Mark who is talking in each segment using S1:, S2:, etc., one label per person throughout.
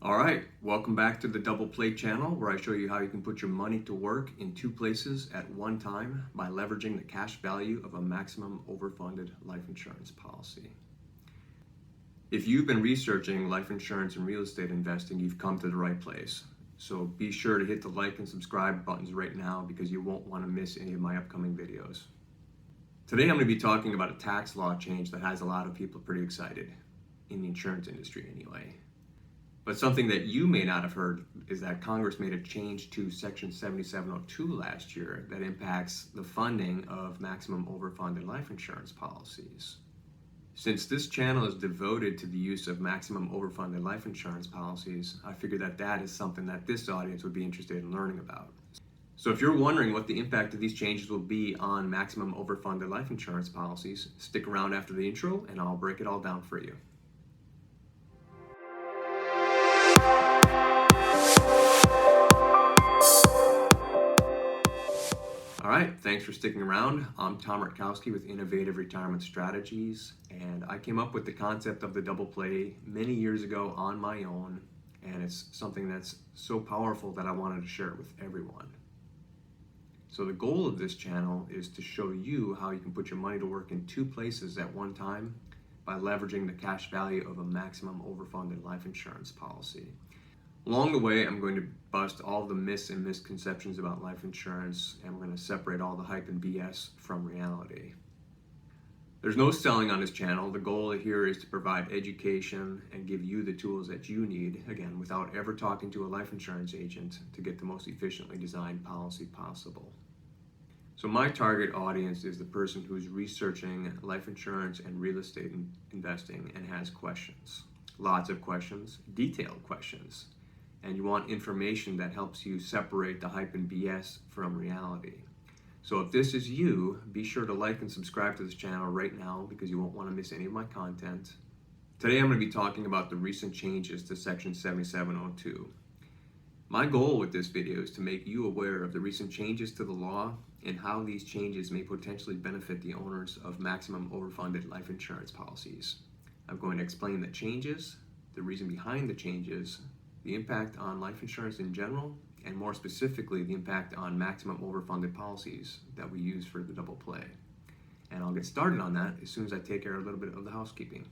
S1: All right, welcome back to the Double Play channel where I show you how you can put your money to work in two places at one time by leveraging the cash value of a maximum overfunded life insurance policy. If you've been researching life insurance and real estate investing, you've come to the right place. So be sure to hit the like and subscribe buttons right now because you won't want to miss any of my upcoming videos. Today I'm going to be talking about a tax law change that has a lot of people pretty excited, in the insurance industry anyway. But something that you may not have heard is that Congress made a change to Section 7702 last year that impacts the funding of maximum overfunded life insurance policies. Since this channel is devoted to the use of maximum overfunded life insurance policies, I figured that is something that this audience would be interested in learning about. So if you're wondering what the impact of these changes will be on maximum overfunded life insurance policies, stick around after the intro and I'll break it all down for you. All right, thanks for sticking around. I'm Tomrutkowski with Innovative Retirement Strategies, and I came up with the concept of the double play many years ago on my own, and it's something that's so powerful that I wanted to share it with everyone. So the goal of this channel is to show you how you can put your money to work in two places at one time by leveraging the cash value of a maximum overfunded life insurance policy. Along the way, I'm going to bust all the myths and misconceptions about life insurance, and we're going to separate all the hype and BS from reality. There's no selling on this channel. The goal here is to provide education and give you the tools that you need, again, without ever talking to a life insurance agent to get the most efficiently designed policy possible. So my target audience is the person who's researching life insurance and real estate investing and has questions. Lots of questions, detailed questions. And you want information that helps you separate the hype and BS from reality. So if this is you, be sure to like and subscribe to this channel right now because you won't want to miss any of my content. Today I'm going to be talking about the recent changes to Section 7702. My goal with this video is to make you aware of the recent changes to the law and how these changes may potentially benefit the owners of maximum overfunded life insurance policies. I'm going to explain the changes, the reason behind the changes, the impact on life insurance in general, and more specifically, the impact on maximum overfunded policies that we use for the double play. And I'll get started on that as soon as I take care of a little bit of the housekeeping.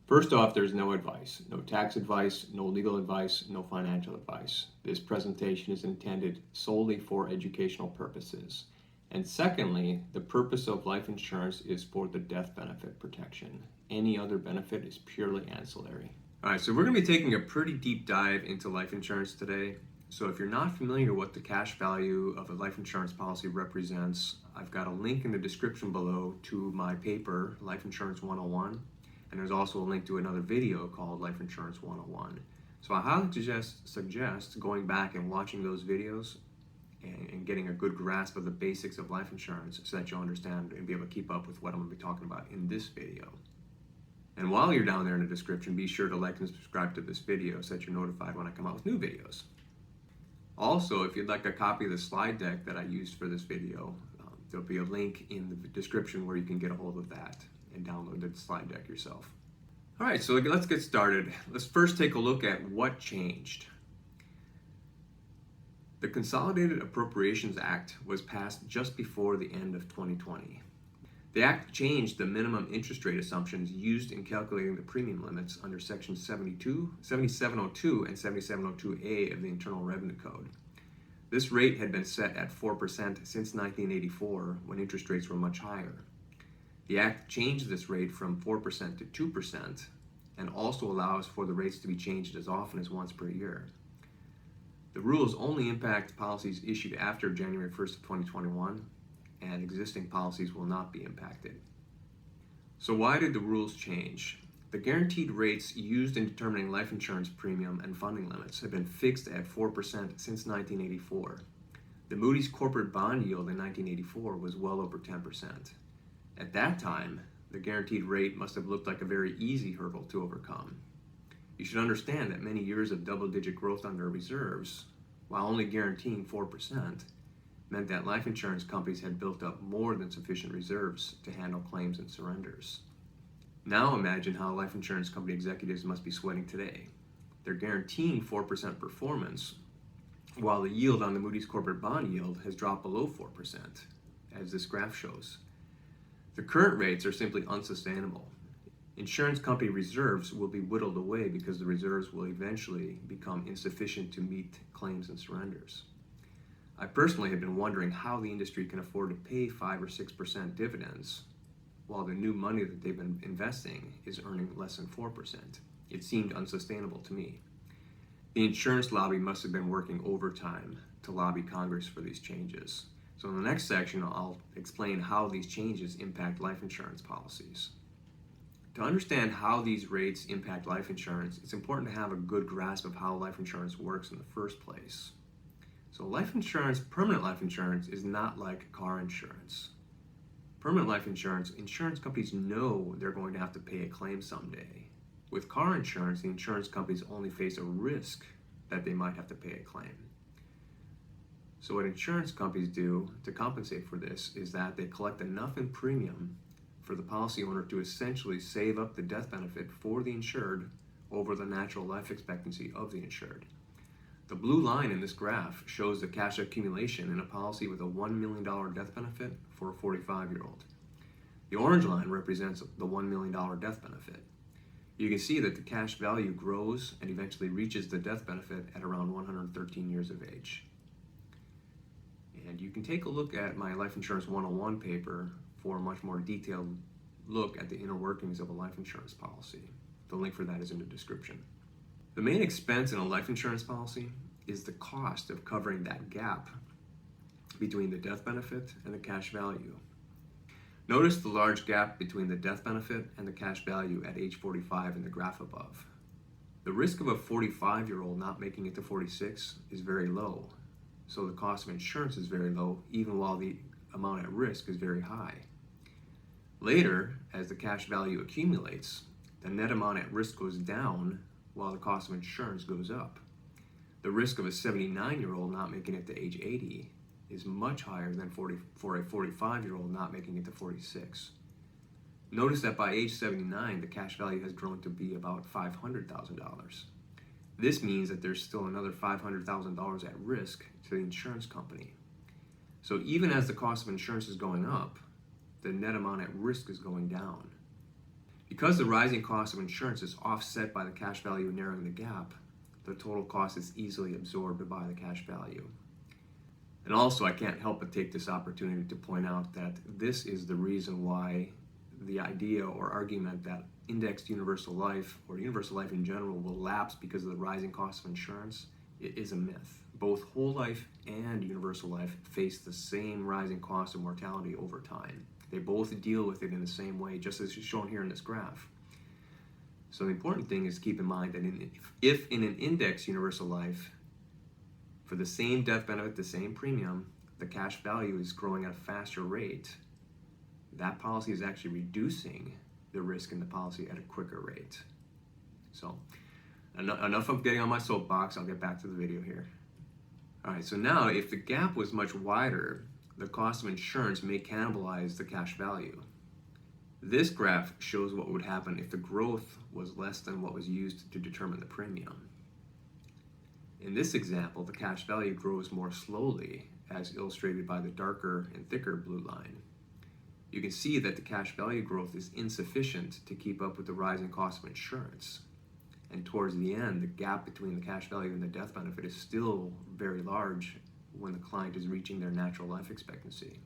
S1: First off, there's no advice, no tax advice, no legal advice, no financial advice. This presentation is intended solely for educational purposes. And secondly, the purpose of life insurance is for the death benefit protection. Any other benefit is purely ancillary. All right, so we're going to be taking a pretty deep dive into life insurance today. So if you're not familiar with what the cash value of a life insurance policy represents, I've got a link in the description below to my paper, Life Insurance 101, and there's also a link to another video called Life Insurance 101. So I highly suggest going back and watching those videos and getting a good grasp of the basics of life insurance so that you'll understand and be able to keep up with what I'm going to be talking about in this video. And while you're down there in the description, be sure to like and subscribe to this video so that you're notified when I come out with new videos. Also, if you'd like a copy of the slide deck that I used for this video, there'll be a link in the description where you can get a hold of that and download the slide deck yourself. All right, so let's get started. Let's first take a look at what changed. The Consolidated Appropriations Act was passed just before the end of 2020. The Act changed the minimum interest rate assumptions used in calculating the premium limits under Section 7702 and 7702A of the Internal Revenue Code. This rate had been set at 4% since 1984, when interest rates were much higher. The Act changed this rate from 4% to 2% and also allows for the rates to be changed as often as once per year. The rules only impact policies issued after January 1st of 2021, and existing policies will not be impacted. So why did the rules change? The guaranteed rates used in determining life insurance premium and funding limits have been fixed at 4% since 1984. The Moody's corporate bond yield in 1984 was well over 10%. At that time, the guaranteed rate must have looked like a very easy hurdle to overcome. You should understand that many years of double-digit growth under reserves, while only guaranteeing 4%, meant that life insurance companies had built up more than sufficient reserves to handle claims and surrenders. Now imagine how life insurance company executives must be sweating today. They're guaranteeing 4% performance, while the yield on the Moody's corporate bond yield has dropped below 4%, as this graph shows. The current rates are simply unsustainable. Insurance company reserves will be whittled away because the reserves will eventually become insufficient to meet claims and surrenders. I personally have been wondering how the industry can afford to pay 5 or 6% dividends while the new money that they've been investing is earning less than 4%. It seemed unsustainable to me. The insurance lobby must have been working overtime to lobby Congress for these changes. So in the next section, I'll explain how these changes impact life insurance policies. To understand how these rates impact life insurance, it's important to have a good grasp of how life insurance works in the first place. So life insurance, permanent life insurance, is not like car insurance. Permanent life insurance, insurance companies know they're going to have to pay a claim someday. With car insurance, the insurance companies only face a risk that they might have to pay a claim. So what insurance companies do to compensate for this is that they collect enough in premium for the policy owner to essentially save up the death benefit for the insured over the natural life expectancy of the insured. The blue line in this graph shows the cash accumulation in a policy with a $1 million death benefit for a 45-year-old. The orange line represents the $1 million death benefit. You can see that the cash value grows and eventually reaches the death benefit at around 113 years of age. And you can take a look at my Life Insurance 101 paper for a much more detailed look at the inner workings of a life insurance policy. The link for that is in the description. The main expense in a life insurance policy is the cost of covering that gap between the death benefit and the cash value. Notice the large gap between the death benefit and the cash value at age 45 in the graph above. The risk of a 45-year-old not making it to 46 is very low, so the cost of insurance is very low, even while the amount at risk is very high. Later, as the cash value accumulates, the net amount at risk goes down while the cost of insurance goes up. The risk of a 79-year-old not making it to age 80 is much higher than for a 45-year-old not making it to 46. Notice that by age 79, the cash value has grown to be about $500,000. This means that there's still another $500,000 at risk to the insurance company. So even as the cost of insurance is going up, the net amount at risk is going down. Because the rising cost of insurance is offset by the cash value narrowing the gap, the total cost is easily absorbed by the cash value. And also, I can't help but take this opportunity to point out that this is the reason why the idea or argument that indexed universal life or universal life in general will lapse because of the rising cost of insurance is a myth. Both whole life and universal life face the same rising cost of mortality over time. They both deal with it in the same way, just as is shown here in this graph. So the important thing is to keep in mind that if in an indexed universal life, for the same death benefit, the same premium, the cash value is growing at a faster rate, that policy is actually reducing the risk in the policy at a quicker rate. So enough of getting on my soapbox, I'll get back to the video here. All right, so now if the gap was much wider, the cost of insurance may cannibalize the cash value. This graph shows what would happen if the growth was less than what was used to determine the premium. In this example, the cash value grows more slowly, as illustrated by the darker and thicker blue line. You can see that the cash value growth is insufficient to keep up with the rising cost of insurance. And towards the end, the gap between the cash value and the death benefit is still very large when the client is reaching their natural life expectancy.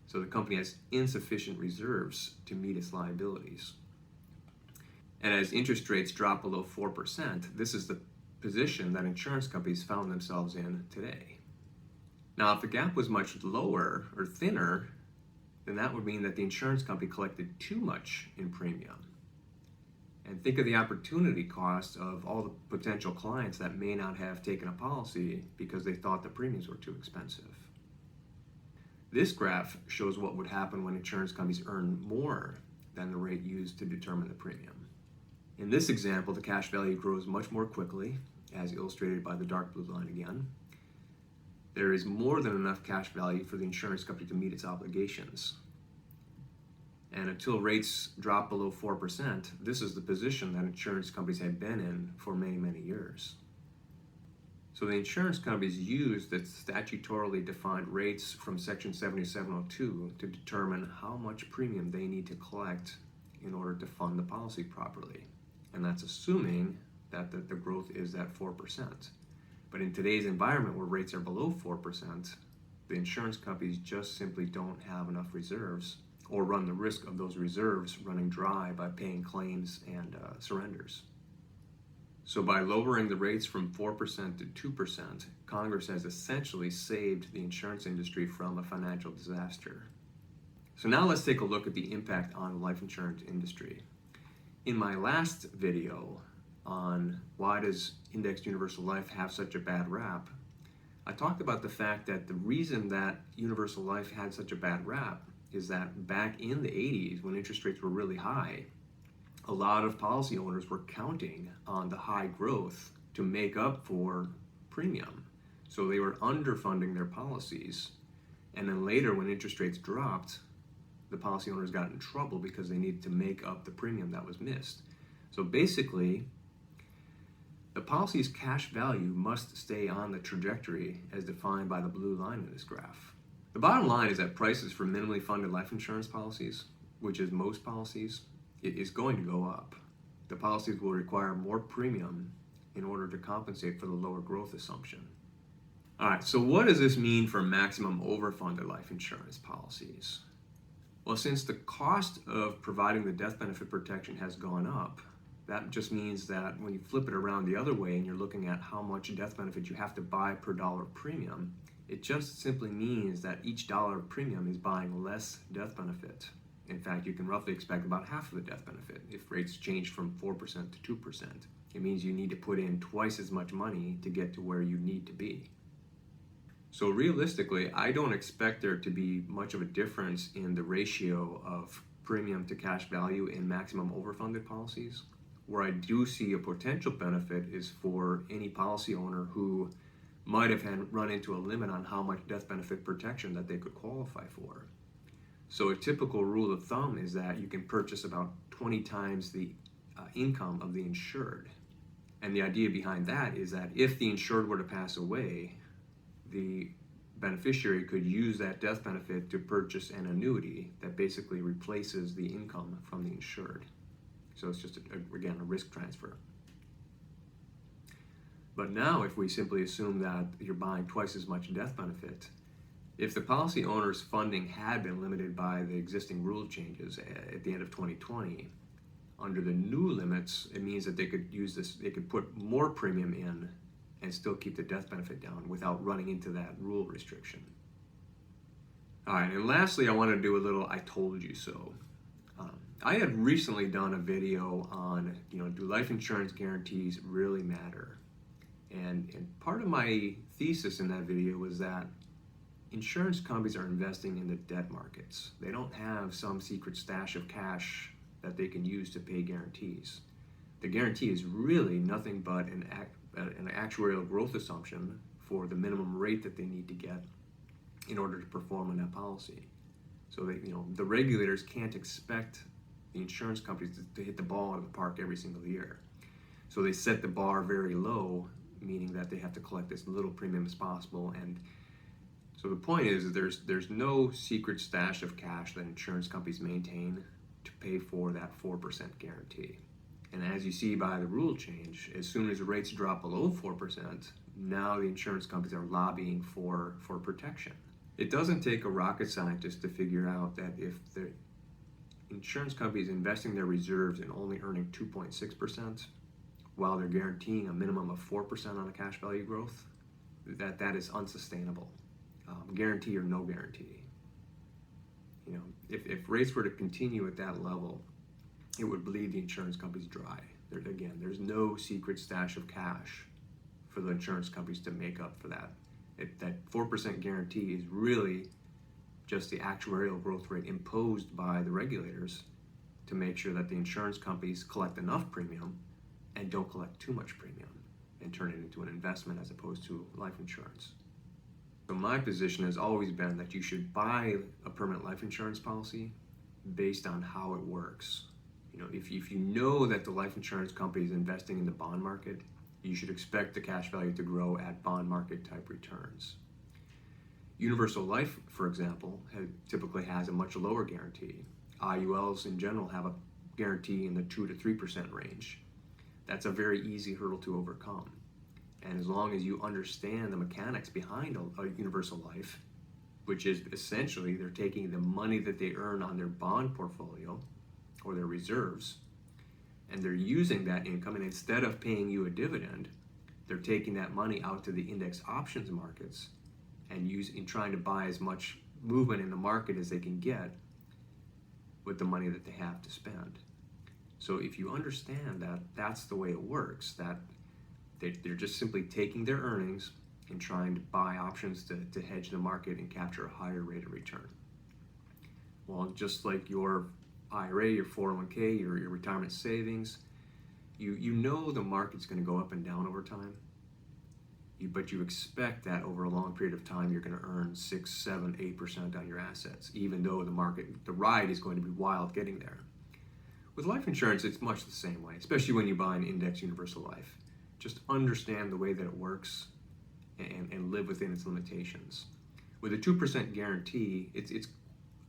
S1: So the company has insufficient reserves to meet its liabilities. And as interest rates drop below 4%, this is the position that insurance companies found themselves in today. Now, if the gap was much lower or thinner, then that would mean that the insurance company collected too much in premium. And think of the opportunity cost of all the potential clients that may not have taken a policy because they thought the premiums were too expensive. This graph shows what would happen when insurance companies earn more than the rate used to determine the premium. In this example, the cash value grows much more quickly, as illustrated by the dark blue line again. There is more than enough cash value for the insurance company to meet its obligations. And until rates drop below 4%, this is the position that insurance companies had been in for many, many years. So the insurance companies use the statutorily defined rates from Section 7702 to determine how much premium they need to collect in order to fund the policy properly. And that's assuming that the growth is at 4%. But in today's environment where rates are below 4%, the insurance companies just simply don't have enough reserves or run the risk of those reserves running dry by paying claims and surrenders. So by lowering the rates from 4% to 2%, Congress has essentially saved the insurance industry from a financial disaster. So now let's take a look at the impact on the life insurance industry. In my last video on why does indexed universal life have such a bad rap, I talked about the fact that the reason that universal life had such a bad rap is that back in the 80s, when interest rates were really high, a lot of policy owners were counting on the high growth to make up for premium. So they were underfunding their policies. And then later, when interest rates dropped, the policy owners got in trouble because they needed to make up the premium that was missed. So basically, the policy's cash value must stay on the trajectory as defined by the blue line in this graph. The bottom line is that prices for minimally funded life insurance policies, which is most policies, it is going to go up. The policies will require more premium in order to compensate for the lower growth assumption. All right, so what does this mean for maximum overfunded life insurance policies? Well, since the cost of providing the death benefit protection has gone up, that just means that when you flip it around the other way and you're looking at how much death benefit you have to buy per dollar premium, it just simply means that each dollar of premium is buying less death benefit. In fact, you can roughly expect about half of the death benefit if rates change from 4% to 2%. It means you need to put in twice as much money to get to where you need to be. So realistically, I don't expect there to be much of a difference in the ratio of premium to cash value in maximum overfunded policies. Where I do see a potential benefit is for any policy owner who might have run into a limit on how much death benefit protection that they could qualify for. So a typical rule of thumb is that you can purchase about 20 times the income of the insured. And the idea behind that is that if the insured were to pass away, the beneficiary could use that death benefit to purchase an annuity that basically replaces the income from the insured. So it's just, again, a risk transfer. But now if we simply assume that you're buying twice as much death benefit, if the policy owner's funding had been limited by the existing rule changes at the end of 2020, under the new limits, it means that they could use this, they could put more premium in and still keep the death benefit down without running into that rule restriction. All right, and lastly, I want to do a little I told you so. I had recently done a video on, do life insurance guarantees really matter? And part of my thesis in that video was that insurance companies are investing in the debt markets. They don't have some secret stash of cash that they can use to pay guarantees. The guarantee is really nothing but an actuarial growth assumption for the minimum rate that they need to get in order to perform on that policy. So the regulators can't expect the insurance companies to hit the ball out of the park every single year. So they set the bar very low, meaning that they have to collect as little premium as possible. And so the point is there's no secret stash of cash that insurance companies maintain to pay for that 4% guarantee. And as you see by the rule change, as soon as the rates drop below 4%, now the insurance companies are lobbying for protection. It doesn't take a rocket scientist to figure out that if the insurance company is investing their reserves and only earning 2.6%, while they're guaranteeing a minimum of 4% on a cash value growth, that is unsustainable. Guarantee or no guarantee. If rates were to continue at that level, it would bleed the insurance companies dry. There's no secret stash of cash for the insurance companies to make up for that. That 4% guarantee is really just the actuarial growth rate imposed by the regulators to make sure that the insurance companies collect enough premium and don't collect too much premium and turn it into an investment as opposed to life insurance. So my position has always been that you should buy a permanent life insurance policy based on how it works. If you know that the life insurance company is investing in the bond market, you should expect the cash value to grow at bond market type returns. Universal life, for example, typically has a much lower guarantee. IULs in general have a guarantee in the 2 to 3% range. That's a very easy hurdle to overcome. And as long as you understand the mechanics behind a universal life, which is essentially they're taking the money that they earn on their bond portfolio or their reserves, and they're using that income, and instead of paying you a dividend, they're taking that money out to the index options markets and trying to buy as much movement in the market as they can get with the money that they have to spend. So if you understand that that's the way it works, that they're just simply taking their earnings and trying to buy options to hedge the market and capture a higher rate of return. Well, just like your IRA, your 401k, your retirement savings, you know the market's going to go up and down over time, but you expect that over a long period of time you're going to earn 6, 7, 8% on your assets, even though the ride is going to be wild getting there. With life insurance, it's much the same way, especially when you buy an index universal life. Just understand the way that it works and live within its limitations. With a 2% guarantee,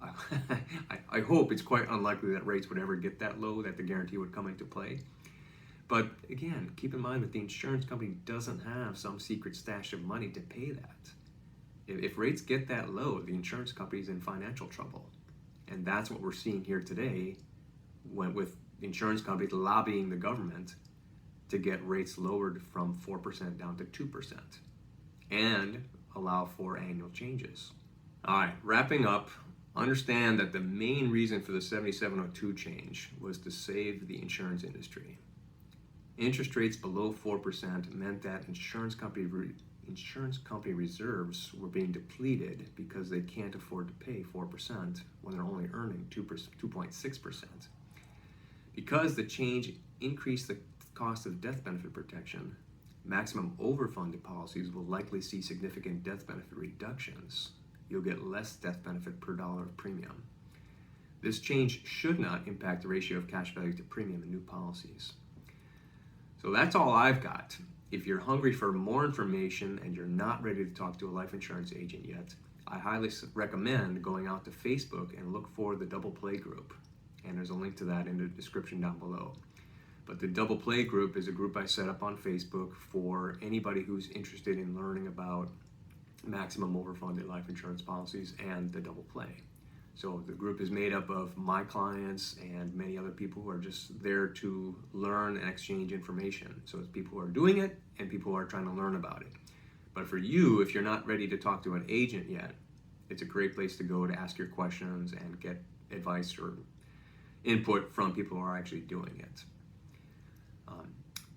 S1: I hope it's quite unlikely that rates would ever get that low that the guarantee would come into play. But again, keep in mind that the insurance company doesn't have some secret stash of money to pay that. If rates get that low, the insurance company is in financial trouble. And that's what we're seeing here today with insurance companies lobbying the government to get rates lowered from 4% down to 2% and allow for annual changes. All right, wrapping up, understand that the main reason for the 7702 change was to save the insurance industry. Interest rates below 4% meant that insurance company reserves were being depleted because they can't afford to pay 4% when they're only earning 2.6%. Because the change increased the cost of death benefit protection, maximum overfunded policies will likely see significant death benefit reductions. You'll get less death benefit per dollar of premium. This change should not impact the ratio of cash value to premium in new policies. So that's all I've got. If you're hungry for more information and you're not ready to talk to a life insurance agent yet, I highly recommend going out to Facebook and look for the Double Play group. And there's a link to that in the description down below. But the Double Play group is a group I set up on Facebook for anybody who's interested in learning about maximum overfunded life insurance policies and the Double Play. So the group is made up of my clients and many other people who are just there to learn and exchange information. So it's people who are doing it and people who are trying to learn about it. But for you, if you're not ready to talk to an agent yet, it's a great place to go to ask your questions and get advice or input from people who are actually doing it.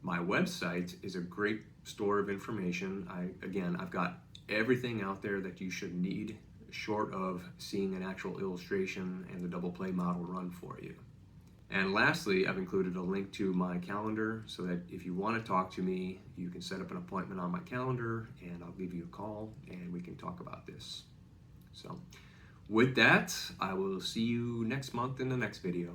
S1: My website is a great store of information. I've got everything out there that you should need, short of seeing an actual illustration and the Double Play model run for you. And lastly, I've included a link to my calendar so that if you want to talk to me, you can set up an appointment on my calendar and I'll give you a call and we can talk about this. So with that, I will see you next month in the next video.